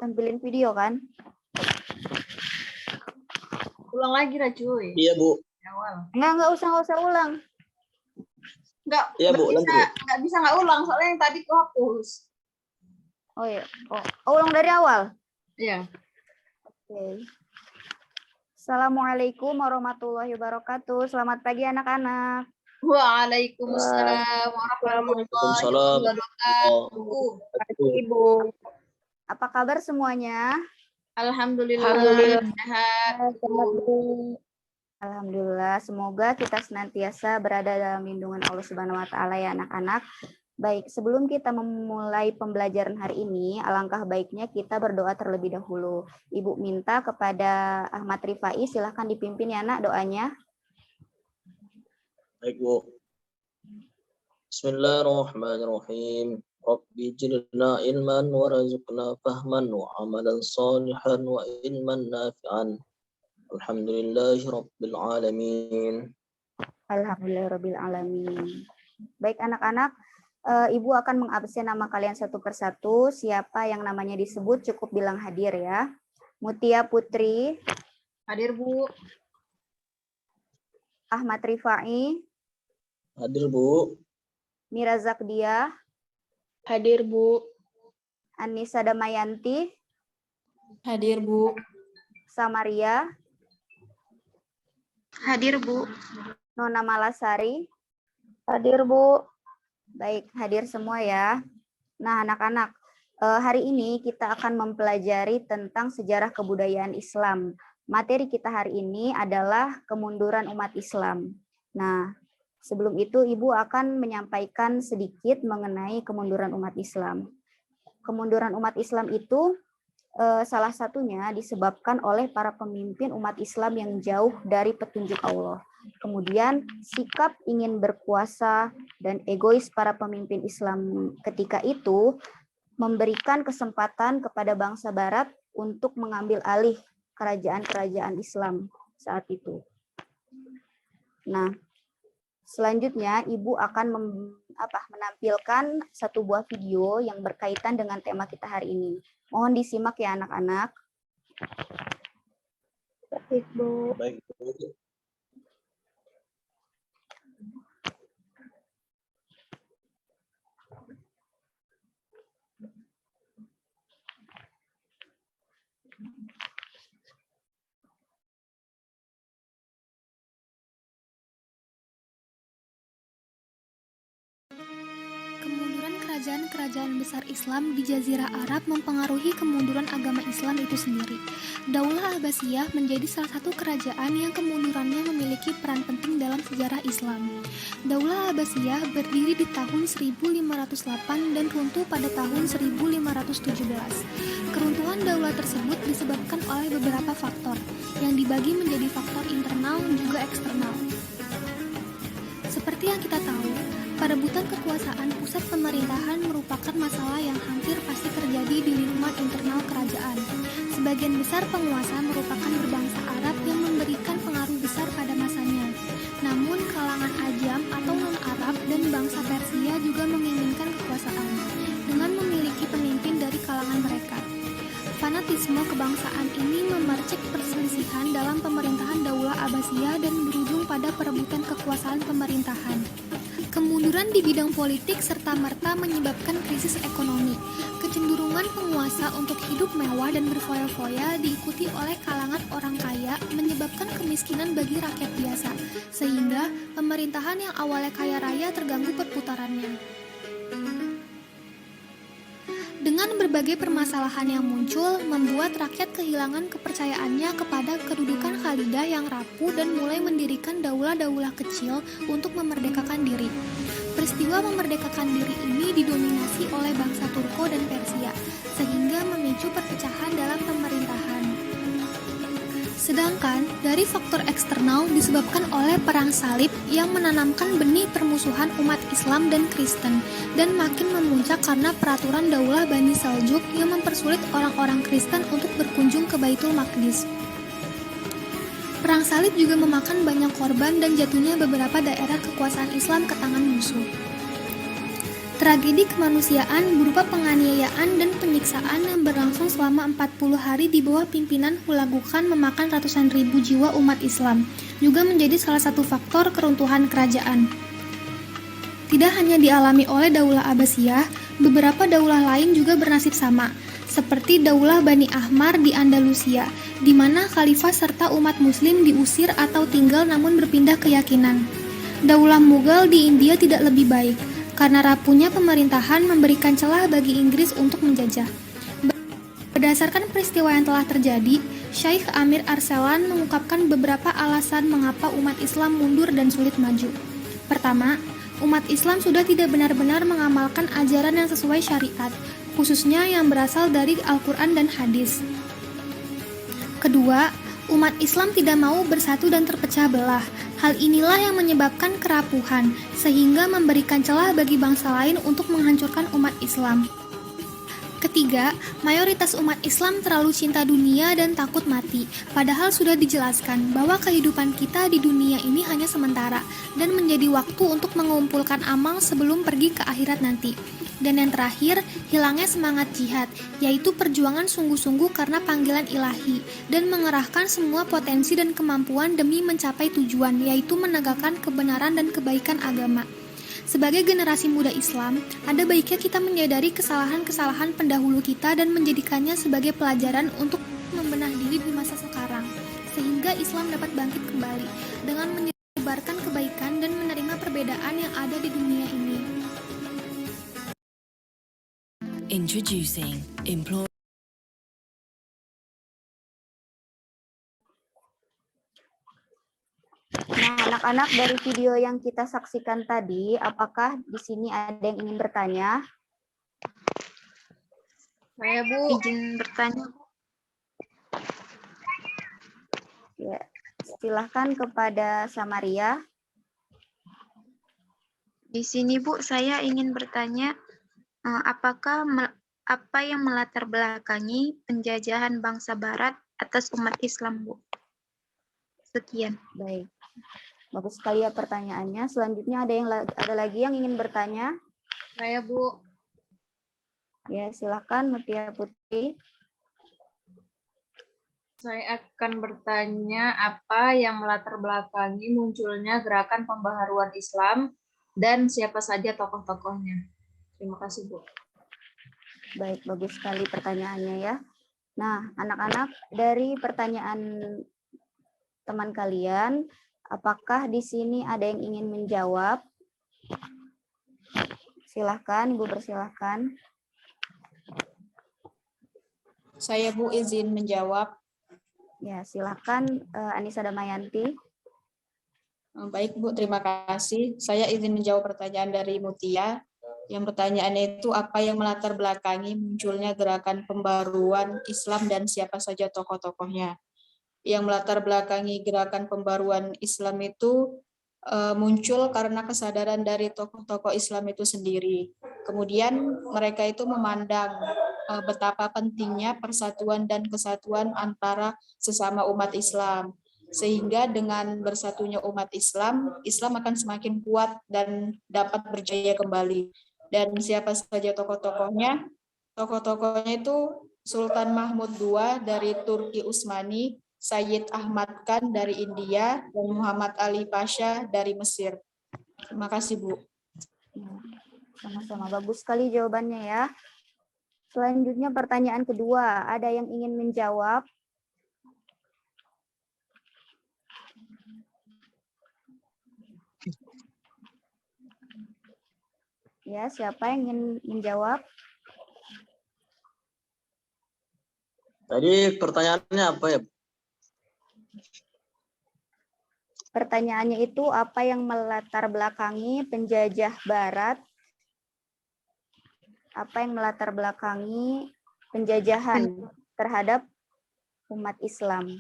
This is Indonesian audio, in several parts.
tampilin video kan? Ulang lagi lah cuy. Iya Bu. Awal. Enggak usah ulang. Enggak, Iya, Bu, nggak bisa nggak ulang soalnya yang tadi ku hapus. Oh iya. Ulang dari awal. Iya. Oke. Assalamualaikum warahmatullahi wabarakatuh. Selamat pagi anak-anak. Waalaikumsalam warahmatullahi wabarakatuh. Ibu. Apa kabar semuanya? Alhamdulillah. Sehat. Alhamdulillah. Semoga kita senantiasa berada dalam lindungan Allah Subhanahu wa taala ya anak-anak. Baik, sebelum kita memulai pembelajaran hari ini, alangkah baiknya kita berdoa terlebih dahulu. Ibu minta kepada Ahmad Rifai, silahkan dipimpin ya nak doanya. Baik Bu. Bismillahirrahmanirrahim. Rabbi jilna ilman warzuqna fahman wa amalan salihan wa ilman nafi'an. Alhamdulillahi rabbil alamin. Alhamdulillahirabbil alamin. Baik anak-anak, Ibu akan mengabsen nama kalian satu persatu. Siapa yang namanya disebut cukup bilang hadir ya. Mutia Putri. Hadir Bu. Ahmad Rifai. Hadir Bu. Mira Zakdia. Hadir Bu. Anissa Damayanti. Hadir Bu. Samaria. Hadir Bu. Nona Malasari. Hadir Bu. Baik, hadir semua ya. Nah, anak-anak, hari ini kita akan mempelajari tentang sejarah kebudayaan Islam. Materi kita hari ini adalah kemunduran umat Islam. Nah, sebelum itu Ibu akan menyampaikan sedikit mengenai kemunduran umat Islam. Kemunduran umat Islam itu salah satunya disebabkan oleh para pemimpin umat Islam yang jauh dari petunjuk Allah. Kemudian sikap ingin berkuasa dan egois para pemimpin Islam ketika itu memberikan kesempatan kepada bangsa Barat untuk mengambil alih kerajaan-kerajaan Islam saat itu. Nah, selanjutnya Ibu akan menampilkan satu buah video yang berkaitan dengan tema kita hari ini. Mohon disimak ya anak-anak. Baik Bu. Baik Bu. Kemunduran kerajaan-kerajaan besar Islam di Jazirah Arab mempengaruhi kemunduran agama Islam itu sendiri. Daulah Abbasiyah menjadi salah satu kerajaan yang kemundurannya memiliki peran penting dalam sejarah Islam. Daulah Abbasiyah berdiri di tahun 1508 dan runtuh pada tahun 1517. Keruntuhan daulah tersebut disebabkan oleh beberapa faktor, yang dibagi menjadi faktor internal juga eksternal. Seperti yang kita tahu, perebutan kekuasaan pusat pemerintahan merupakan masalah yang hampir pasti terjadi di lingkungan internal kerajaan. Sebagian besar penguasa merupakan berbangsa Arab yang memberikan pengaruh besar pada masanya. Namun kalangan Ajam atau non-Arab dan bangsa Persia juga menginginkan kekuasaan dengan memiliki pemimpin dari kalangan mereka. Fanatisme kebangsaan ini memercik perselisihan dalam pemerintahan Daulah Abbasiyah dan berujung pada perebutan kekuasaan pemerintahan. Kemunduran di bidang politik serta-merta menyebabkan krisis ekonomi. Kecenderungan penguasa untuk hidup mewah dan berfoya-foya diikuti oleh kalangan orang kaya menyebabkan kemiskinan bagi rakyat biasa, sehingga pemerintahan yang awalnya kaya raya terganggu perputarannya. Dengan berbagai permasalahan yang muncul, membuat rakyat kehilangan kepercayaannya kepada kedudukan Khalidah yang rapuh dan mulai mendirikan daulah-daulah kecil untuk memerdekakan diri. Peristiwa memerdekakan diri ini didominasi oleh bangsa Turko dan Persia, sehingga memicu perpecahan dalam pemerintahan. Sedangkan dari faktor eksternal disebabkan oleh perang salib yang menanamkan benih permusuhan umat Islam dan Kristen dan makin memuncak karena peraturan Daulah Bani Seljuk yang mempersulit orang-orang Kristen untuk berkunjung ke Baitul Maqdis. Perang salib juga memakan banyak korban dan jatuhnya beberapa daerah kekuasaan Islam ke tangan musuh. Tragedi kemanusiaan berupa penganiayaan dan penyiksaan yang berlangsung selama 40 hari di bawah pimpinan Hulagu Khan memakan ratusan ribu jiwa umat Islam, juga menjadi salah satu faktor keruntuhan kerajaan. Tidak hanya dialami oleh Daulah Abbasiyah, beberapa daulah lain juga bernasib sama, seperti Daulah Bani Ahmar di Andalusia, di mana khalifah serta umat muslim diusir atau tinggal namun berpindah keyakinan. Daulah Mughal di India tidak lebih baik, karena rapuhnya pemerintahan memberikan celah bagi Inggris untuk menjajah. Berdasarkan peristiwa yang telah terjadi, Syekh Amir Arsalan mengungkapkan beberapa alasan mengapa umat Islam mundur dan sulit maju. Pertama, umat Islam sudah tidak benar-benar mengamalkan ajaran yang sesuai syariat, khususnya yang berasal dari Al-Quran dan hadis. Kedua, umat Islam tidak mau bersatu dan terpecah belah. Hal inilah yang menyebabkan kerapuhan, sehingga memberikan celah bagi bangsa lain untuk menghancurkan umat Islam. Ketiga, mayoritas umat Islam terlalu cinta dunia dan takut mati, padahal sudah dijelaskan bahwa kehidupan kita di dunia ini hanya sementara dan menjadi waktu untuk mengumpulkan amal sebelum pergi ke akhirat nanti. Dan yang terakhir, hilangnya semangat jihad, yaitu perjuangan sungguh-sungguh karena panggilan ilahi, dan mengerahkan semua potensi dan kemampuan demi mencapai tujuan, yaitu menegakkan kebenaran dan kebaikan agama. Sebagai generasi muda Islam, ada baiknya kita menyadari kesalahan-kesalahan pendahulu kita dan menjadikannya sebagai pelajaran untuk membenah diri di masa sekarang, sehingga Islam dapat bangkit kembali dengan menyebarkan kebaikan dan menerima perbedaan yang ada di dunia ini. Introducing Employ. Nah, anak-anak, dari video yang kita saksikan tadi, apakah di sini ada yang ingin bertanya? Saya, Bu. Izin bertanya. Ya, silahkan kepada Samaria. Di sini, Bu, saya ingin bertanya, apa yang melatar belakangi penjajahan bangsa Barat atas umat Islam, Bu? Sekian. Baik, bagus sekali ya pertanyaannya. Selanjutnya ada lagi yang ingin bertanya? Saya, Bu. Ya, silahkan Mutia Putri. Saya akan bertanya apa yang melatar belakangi munculnya gerakan pembaharuan Islam dan siapa saja tokoh-tokohnya. Terima kasih, Bu. Baik, bagus sekali pertanyaannya ya. Nah, anak-anak, dari pertanyaan teman kalian, apakah di sini ada yang ingin menjawab? Silahkan, Ibu persilahkan. Saya, Bu, izin menjawab. Ya, silahkan Anissa Damayanti. Baik, Bu, terima kasih. Saya izin menjawab pertanyaan dari Mutia. Yang pertanyaannya itu apa yang melatar belakangi munculnya gerakan pembaruan Islam dan siapa saja tokoh-tokohnya. Yang melatar belakangi gerakan pembaruan Islam itu muncul karena kesadaran dari tokoh-tokoh Islam itu sendiri. Kemudian mereka itu memandang betapa pentingnya persatuan dan kesatuan antara sesama umat Islam. Sehingga dengan bersatunya umat Islam, Islam akan semakin kuat dan dapat berjaya kembali. Dan siapa saja tokoh-tokohnya? Tokoh-tokohnya itu Sultan Mahmud II dari Turki Utsmani, Sayyid Ahmad Khan dari India, dan Muhammad Ali Pasha dari Mesir. Terima kasih, Bu. Sama-sama, bagus sekali jawabannya ya. Selanjutnya pertanyaan kedua, ada yang ingin menjawab? Ya, siapa yang ingin menjawab? Tadi pertanyaannya apa ya? Pertanyaannya itu apa yang melatar belakangi penjajah Barat? Apa yang melatar belakangi penjajahan terhadap umat Islam?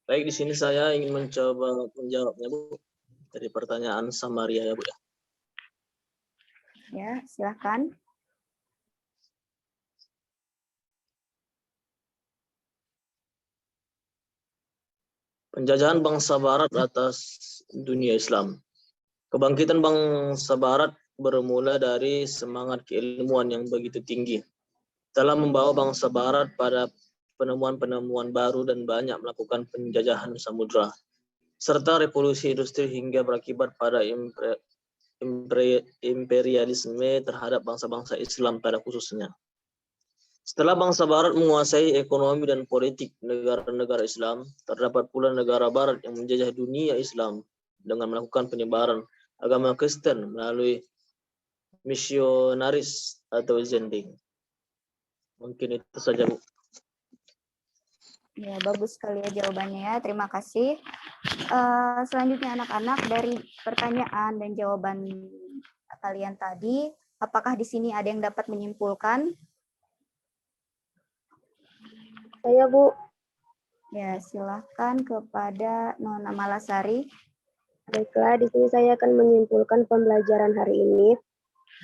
Baik, di sini saya ingin mencoba menjawabnya, Bu. Dari pertanyaan Samaria ya, Bu. Ya, silakan. Penjajahan bangsa Barat atas dunia Islam. Kebangkitan bangsa Barat bermula dari semangat keilmuan yang begitu tinggi. Telah membawa bangsa Barat pada penemuan-penemuan baru dan banyak melakukan penjajahan samudra, serta revolusi industri hingga berakibat pada imperialisme terhadap bangsa-bangsa Islam pada khususnya. Setelah bangsa Barat menguasai ekonomi dan politik negara-negara Islam, terdapat pula negara Barat yang menjajah dunia Islam dengan melakukan penyebaran agama Kristen melalui misionaris atau zending. Mungkin itu saja, Bu. Ya, bagus sekali ya jawabannya ya. Terima kasih. Selanjutnya anak-anak, dari pertanyaan dan jawaban kalian tadi, apakah di sini ada yang dapat menyimpulkan? Saya, Bu. Ya, silahkan kepada Nona Malasari. Baiklah, di sini saya akan menyimpulkan pembelajaran hari ini.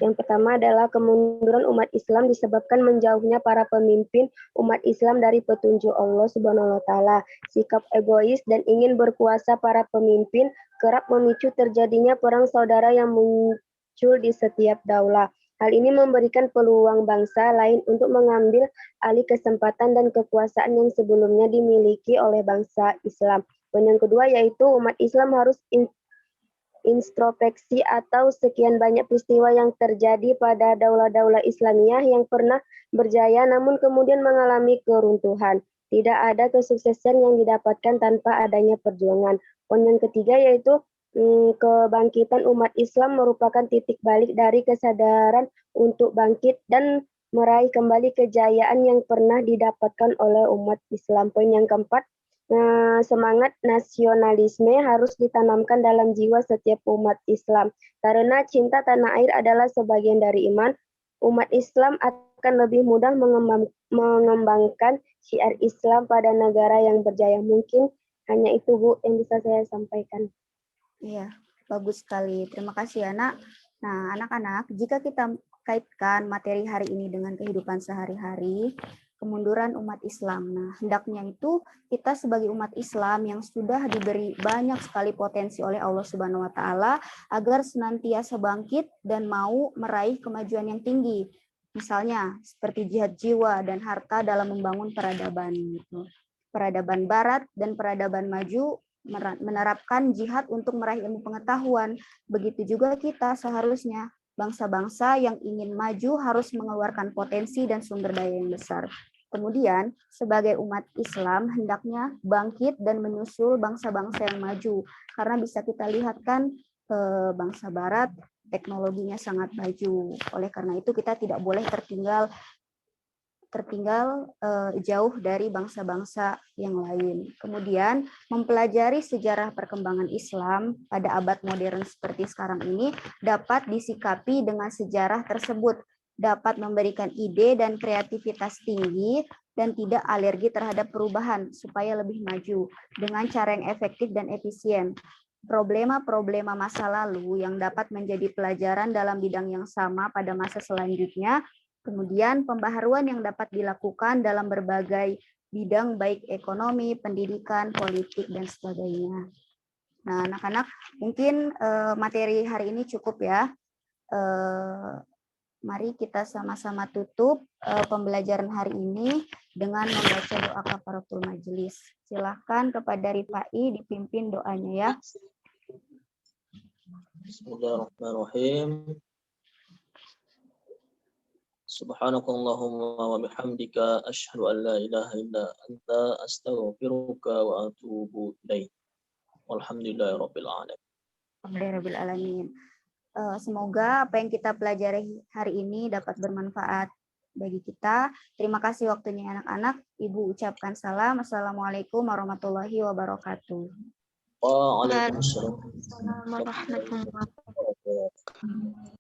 Yang pertama adalah kemunduran umat Islam disebabkan menjauhnya para pemimpin umat Islam dari petunjuk Allah Subhanahu wa taala. Sikap egois dan ingin berkuasa para pemimpin kerap memicu terjadinya perang saudara yang muncul di setiap daulah. Hal ini memberikan peluang bangsa lain untuk mengambil alih kesempatan dan kekuasaan yang sebelumnya dimiliki oleh bangsa Islam. Dan yang kedua yaitu umat Islam harus introspeksi atau sekian banyak peristiwa yang terjadi pada daulah-daulah Islamiyah yang pernah berjaya namun kemudian mengalami keruntuhan. Tidak ada kesuksesan yang didapatkan tanpa adanya perjuangan. Poin yang ketiga yaitu kebangkitan umat Islam merupakan titik balik dari kesadaran untuk bangkit dan meraih kembali kejayaan yang pernah didapatkan oleh umat Islam. Poin yang keempat, semangat nasionalisme harus ditanamkan dalam jiwa setiap umat Islam. Karena cinta tanah air adalah sebagian dari iman, umat Islam akan lebih mudah mengembangkan syiar Islam pada negara yang berjaya. Mungkin hanya itu, Bu, yang bisa saya sampaikan. Iya, bagus sekali. Terima kasih, Anak. Nah, anak-anak, jika kita kaitkan materi hari ini dengan kehidupan sehari-hari, kemunduran umat Islam. Nah, hendaknya itu kita sebagai umat Islam yang sudah diberi banyak sekali potensi oleh Allah Subhanahu wa taala agar senantiasa bangkit dan mau meraih kemajuan yang tinggi. Misalnya seperti jihad jiwa dan harta dalam membangun peradaban gitu. Peradaban barat dan peradaban maju menerapkan jihad untuk meraih ilmu pengetahuan. Begitu juga kita seharusnya bangsa-bangsa yang ingin maju harus mengeluarkan potensi dan sumber daya yang besar. Kemudian, sebagai umat Islam hendaknya bangkit dan menyusul bangsa-bangsa yang maju. Karena bisa kita lihat kan bangsa Barat teknologinya sangat maju. Oleh karena itu kita tidak boleh tertinggal jauh dari bangsa-bangsa yang lain. Kemudian mempelajari sejarah perkembangan Islam pada abad modern seperti sekarang ini dapat disikapi dengan sejarah tersebut, dapat memberikan ide dan kreativitas tinggi dan tidak alergi terhadap perubahan supaya lebih maju dengan cara yang efektif dan efisien. Problema-problema masa lalu yang dapat menjadi pelajaran dalam bidang yang sama pada masa selanjutnya. Kemudian pembaharuan yang dapat dilakukan dalam berbagai bidang baik ekonomi, pendidikan, politik, dan sebagainya. Nah, anak-anak, mungkin materi hari ini cukup ya. Mari kita sama-sama tutup pembelajaran hari ini dengan membaca doa kafaratul majelis. Silakan kepada Rifai dipimpin doanya ya. Bismillahirrahmanirrahim. Subhanakallahumma wa bihamdika asyhadu an la ilaha illa anta astaghfiruka wa atubu ilaik. Walhamdulillahirabbil alamin. Alhamdulillahirabbil alamin. Semoga apa yang kita pelajari hari ini dapat bermanfaat bagi kita. Terima kasih waktunya anak-anak. Ibu ucapkan salam. Assalamualaikum warahmatullahi wabarakatuh. Waalaikumsalam Warahmatullahi wabarakatuh.